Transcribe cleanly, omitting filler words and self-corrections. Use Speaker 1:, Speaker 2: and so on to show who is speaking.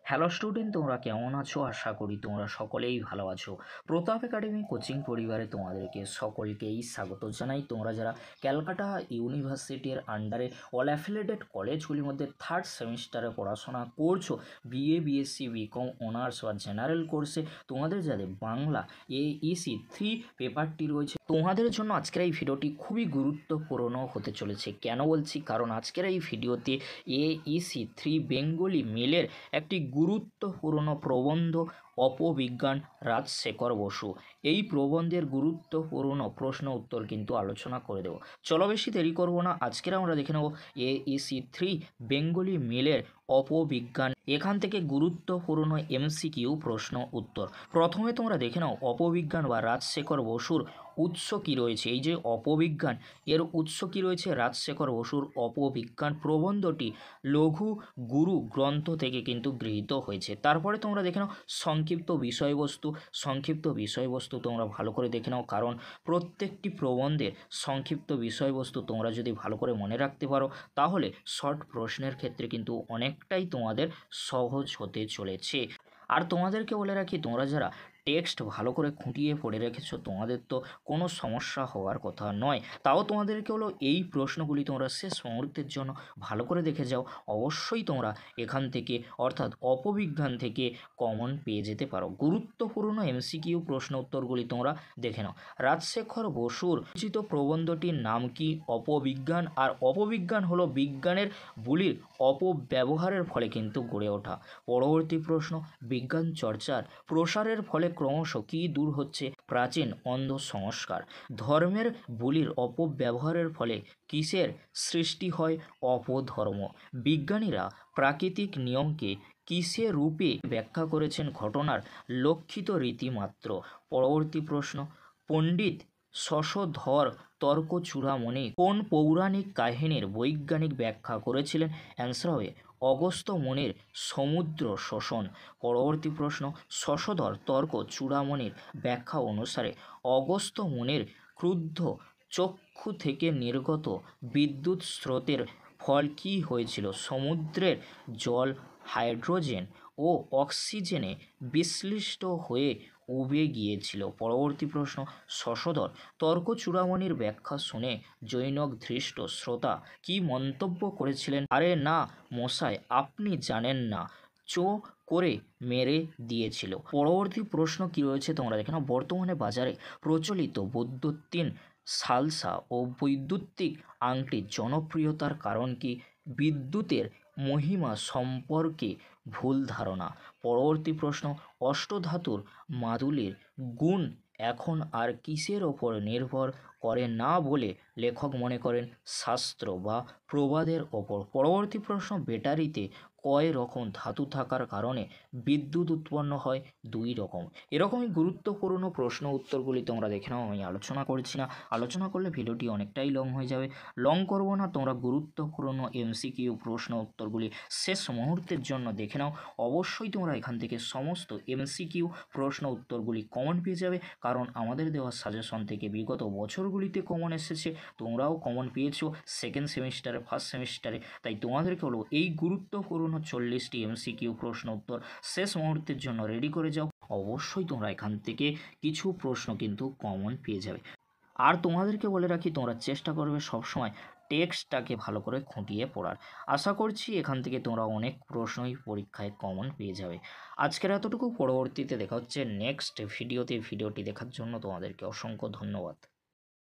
Speaker 1: Hello student, তোমরা কেমন আছো? আশা করি তোমরা সকলেই ভালো আছো। প্রতাপ একাডেমি কোচিং পরিবারে তোমাদেরকে সকলকেই স্বাগত জানাই। তোমরা যারা ক্যালকাটা ইউনিভার্সিটির আন্ডারে অল অ্যাফিলিয়েটেড কলেজগুলির মধ্যে থার্ড সেমিস্টারে পড়াশোনা করছো, বিএ, বিএসসি, বিকম অনার্স বা জেনারেল কোর্সে, তোমাদের যাদের বাংলা এইসি 3 পেপারটি রয়েছে, তোমাদের জন্য আজকের এই ভিডিওটি খুবই গুরুত্বপূর্ণ হতে চলেছে। কেন বলছি? কারণ আজকের এই ভিডিওতে এইসি 3 বেঙ্গলি মেলের একটি গুরুত্বপূর্ণ প্রবন্ধ অপবিজ্ঞান রাজশেখর বসু, এই প্রবন্ধের গুরুত্বপূর্ণ প্রশ্ন উত্তর কিন্তু আলোচনা করে দেব। চলো বেশি দেরি করব না, আজকের আমরা দেখে নেব এইসি 3 বেঙ্গলি মেলের অপবিজ্ঞান। এখান থেকে গুরুত্বপূর্ণ এমসিকিউ প্রশ্ন উত্তর। প্রথমে তোমরা দেখে নাও অপবিজ্ঞান বা রাজশেখর বসুর উৎস কী রয়েছে। এই যে অপবিজ্ঞান, এর উৎস কী রয়েছে? রাজশেখর বসুর অপবিজ্ঞান প্রবন্ধটি লঘু গুরু গ্রন্থ থেকে কিন্তু গৃহীত হয়েছে। তারপরে তোমরা দেখে নাও সংক্ষিপ্ত বিষয়বস্তু তোমরা ভালো করে দেখে নাও, কারণ প্রত্যেকটি প্রবন্ধের সংক্ষিপ্ত বিষয়বস্তু তোমরা যদি ভালো করে মনে রাখতে পারো, তাহলে শর্ট প্রশ্নের ক্ষেত্রে কিন্তু অনেকটাই তোমাদের সহজ হতে চলেছে। আর তোমাদেরকে বলে রাখি, তোমরা যারা টেক্সট ভালো করে খুঁটিয়ে পড়ে রেখেছো, তোমাদের তো কোনো সমস্যা হওয়ার কথা নয়। তাও তোমাদেরকে হলো এই প্রশ্নগুলি তোমরা শেষ মুহূর্তের জন্য ভালো করে দেখে যাও। অবশ্যই তোমরা এখান থেকে অর্থাৎ অপবিজ্ঞান থেকে কমন পেয়ে যেতে পারো। গুরুত্বপূর্ণ এমসিকিউ প্রশ্ন উত্তরগুলি তোমরা দেখে নাও। রাজশেখর বসুর রচিত প্রবন্ধটির নাম কি? অপবিজ্ঞান। আর অপবিজ্ঞান হলো বিজ্ঞানের বুলির অপব্যবহারের ফলে কিন্তু গড়ে ওঠা। পরবর্তী প্রশ্ন, বিজ্ঞান চর্চার প্রসারের ফলে ক্রমশ কী দূর হচ্ছে? প্রাচীন অন্ধ সংস্কার। ধর্মের বুলির অপব্যবহারের ফলে কিসের সৃষ্টি হয়? অপধর্ম। বিজ্ঞানীরা প্রাকৃতিক নিয়মকে কিসে রূপে ব্যাখ্যা করেছেন? ঘটনার লক্ষিত রীতিমাত্র। পরবর্তী প্রশ্ন, পণ্ডিত শশধর তর্ক চূড়ামণি কোন পৌরাণিক কাহিনীর বৈজ্ঞানিক ব্যাখ্যা করেছিলেন? অ্যান্সার হবে অগস্ত্য মুনির সমুদ্র শোষণ। পরবর্তী প্রশ্ন, শশধর তর্ক চূড়ামণির ব্যাখ্যা অনুসারে অগস্ত্য মুনির ক্রুদ্ধ চক্ষু থেকে নির্গত বিদ্যুৎ স্রোতের ফল কী হয়েছিল? সমুদ্রের জল হাইড্রোজেন ও অক্সিজেনে বিশ্লিষ্ট হয়ে উবে গিয়েছিল। পরবর্তী প্রশ্ন, শশধর তর্ক চূড়ামণির ব্যাখ্যা শুনে জৈনক ধৃষ্ট শ্রোতা কি মন্তব্য করেছিলেন? আরে না মশাই, আপনি জানেন না, চো করে মেরে দিয়েছিল। পরবর্তী প্রশ্ন কি রয়েছে তোমরা দেখে নাও। বর্তমানে বাজারে প্রচলিত বৈদ্যুতিন সালসা ও বৈদ্যুতিক আংটির জনপ্রিয়তার কারণ কি? বিদ্যুতের মহিমা সম্পর্কে ভুল ধারণা। পরবর্তী প্রশ্ন, অষ্টধাতুর মাদুলির গুণ এখন আর কিসের ওপর নির্ভর করে না বলে লেখক মনে করেন? শাস্ত্র বা প্রবাদের ওপর। পরবর্তী প্রশ্ন, ব্যাটারিতে কয় রকম ধাতু থাকার কারণে বিদ্যুৎ উৎপন্ন হয়? 2 রকম। এরকমই গুরুত্বপূর্ণ প্রশ্ন উত্তরগুলি তোমরা দেখে নাও, আমি আলোচনা করছি না। আলোচনা করলে ভিডিওটি অনেকটাই লং হয়ে যাবে, লং করব না। তোমরা গুরুত্বপূর্ণ এমসিকিউ প্রশ্ন উত্তরগুলি শেষ মুহূর্তের জন্য দেখে নাও। অবশ্যই তোমরা এখান থেকে সমস্ত এমসিকিউ প্রশ্ন উত্তরগুলি কমন পেয়ে যাবে, কারণ আমাদের দেওয়া সাজেশন থেকে বিগত বছরগুলিতে কমন এসেছে। তোমরাও কমন পেয়েছো সেকেন্ড সেমিস্টারে, ফার্স্ট সেমিস্টারে। তাই তোমাদেরকে হলো এই গুরুত্বপূর্ণ 40টি এমসিকিউ প্রশ্ন উত্তর শেষ মুহূর্তের জন্য রেডি করে যাও। অবশ্যই তোমরা এখান থেকে কিছু প্রশ্ন কিন্তু কমন পেয়ে যাবে। আর তোমাদেরকে বলে রাখি, তোমরা চেষ্টা করবে সবসময় টেক্সটটাকে ভালো করে খুঁটিয়ে পড়ার। আশা করছি এখান থেকে তোমরা অনেক প্রশ্নই পরীক্ষায় কমন পেয়ে যাবে। আজকের এতটুকু, পরবর্তীতে দেখা হচ্ছে নেক্সট ভিডিওতে। ভিডিওটি দেখার জন্য তোমাদেরকে অসংখ্য ধন্যবাদ।